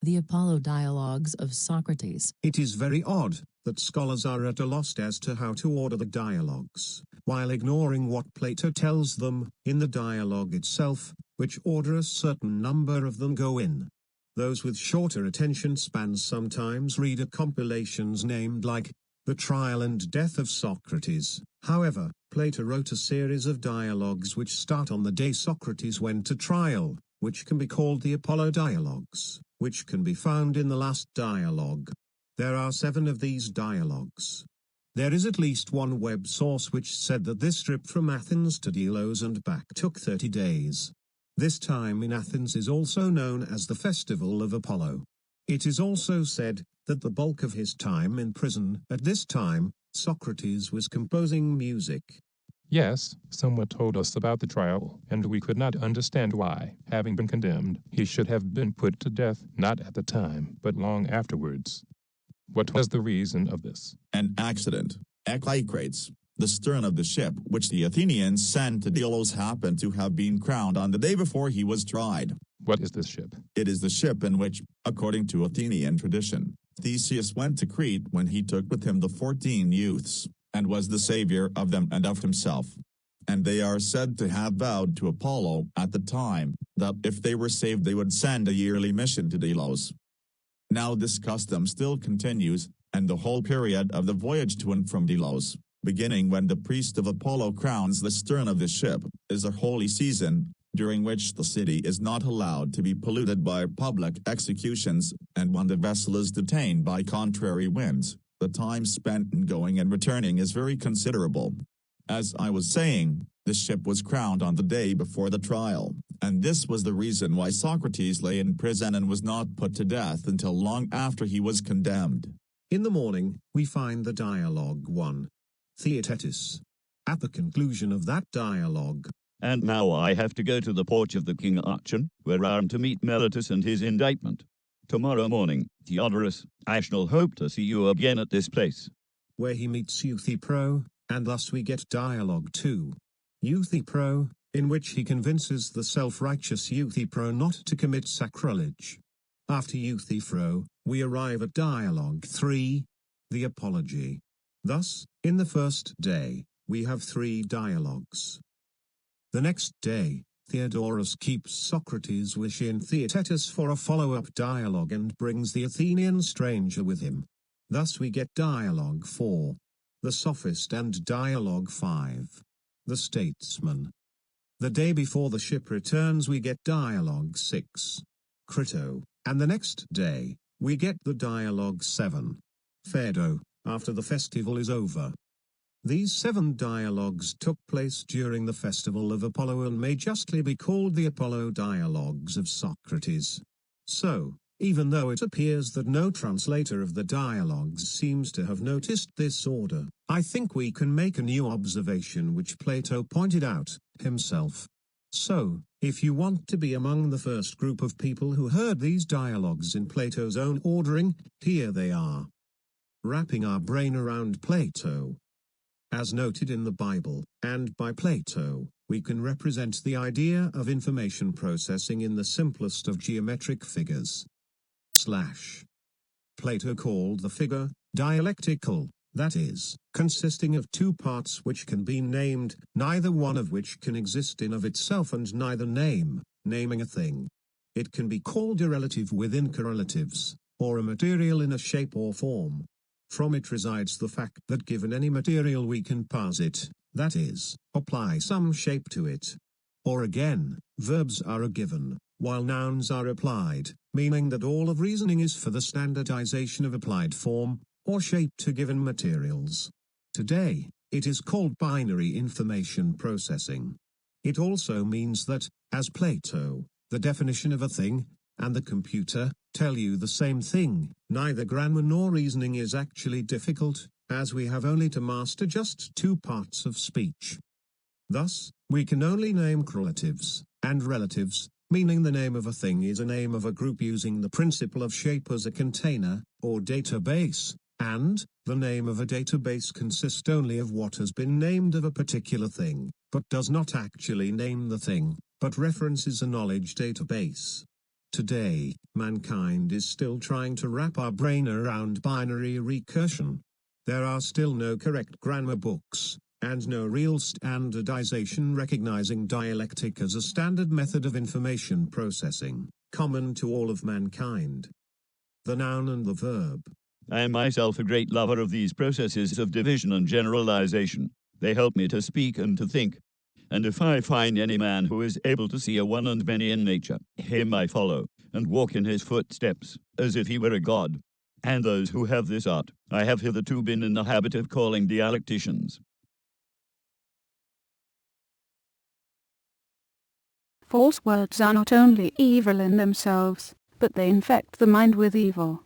The Apollo Dialogs of Socrates. It is very odd that scholars are at a loss as to how to order the dialogues, while ignoring what Plato tells them in the dialogue itself, which order a certain number of them go in. Those with shorter attention spans sometimes read a compilations named like The Trial and Death of Socrates. However, Plato wrote a series of dialogues which start on the day Socrates went to trial, which can be called the Apollo Dialogs, which can be found in the last dialogue. There are 7 of these dialogues. There is at least one web source which said that this trip from Athens to Delos and back took 30 days. This time in Athens is also known as the Festival of Apollo. It is also said that the bulk of his time in prison at this time, Socrates was composing music. Yes, someone told us about the trial, and we could not understand why, having been condemned, he should have been put to death, not at the time, but long afterwards. What was the reason of this? An accident. Eclaicrates. The stern of the ship which the Athenians sent to Delos happened to have been crowned on the day before he was tried. What is this ship? It is the ship in which, according to Athenian tradition, Theseus went to Crete when he took with him the 14 youths, and was the savior of them and of himself. And they are said to have vowed to Apollo at the time that if they were saved they would send a yearly mission to Delos. Now this custom still continues, and the whole period of the voyage to and from Delos, beginning when the priest of Apollo crowns the stern of the ship, is a holy season, during which the city is not allowed to be polluted by public executions, and when the vessel is detained by contrary winds, the time spent in going and returning is very considerable. As I was saying, the ship was crowned on the day before the trial, and this was the reason why Socrates lay in prison and was not put to death until long after he was condemned. In the morning, we find the dialogue 1. Theaetetus. At the conclusion of that dialogue, "And now I have to go to the porch of the king Archon, where I am to meet Meletus and his indictment. Tomorrow morning, Theodorus, I shall hope to see you again at this place." Where he meets Euthyphro, and thus we get dialogue 2. Euthyphro, in which he convinces the self-righteous Euthyphro not to commit sacrilege. After Euthyphro, we arrive at dialogue 3, the apology. Thus, in the first day, we have 3 dialogues. The next day, Theodorus keeps Socrates' wish in Theaetetus for a follow-up dialogue and brings the Athenian stranger with him. Thus we get dialogue 4, the Sophist, and dialogue 5, the Statesman. The day before the ship returns we get dialogue 6, Crito, and the next day, we get the dialogue 7, Phaedo, after the festival is over. These 7 dialogues took place during the festival of Apollo and may justly be called the Apollo Dialogs of Socrates. So, even though it appears that no translator of the dialogues seems to have noticed this order, I think we can make a new observation which Plato pointed out himself. So, if you want to be among the first group of people who heard these dialogues in Plato's own ordering, here they are. Wrapping our brain around Plato. As noted in the Bible, and by Plato, we can represent the idea of information processing in the simplest of geometric figures. Plato called the figure dialectical, that is, consisting of 2 parts which can be named, neither one of which can exist in of itself and neither naming a thing. It can be called a relative with incorrelatives, or a material in a shape or form. From it resides the fact that given any material we can parse it, that is, apply some shape to it. Or again, verbs are a given, while nouns are applied, meaning that all of reasoning is for the standardization of applied form, or shape to given materials. Today, it is called binary information processing. It also means that, as Plato, the definition of a thing, and the computer, tell you the same thing, neither grammar nor reasoning is actually difficult, as we have only to master just 2 parts of speech. Thus, we can only name correlatives, and relatives, meaning the name of a thing is a name of a group using the principle of shape as a container, or database, and the name of a database consists only of what has been named of a particular thing, but does not actually name the thing, but references a knowledge database. Today, mankind is still trying to wrap our brain around binary recursion. There are still no correct grammar books, and no real standardization recognizing dialectic as a standard method of information processing, common to all of mankind. The noun and the verb. I am myself a great lover of these processes of division and generalization. They help me to speak and to think. And if I find any man who is able to see a one and many in nature, him I follow, and walk in his footsteps, as if he were a god. And those who have this art, I have hitherto been in the habit of calling dialecticians. False words are not only evil in themselves, but they infect the mind with evil.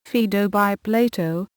Phaedo by Plato,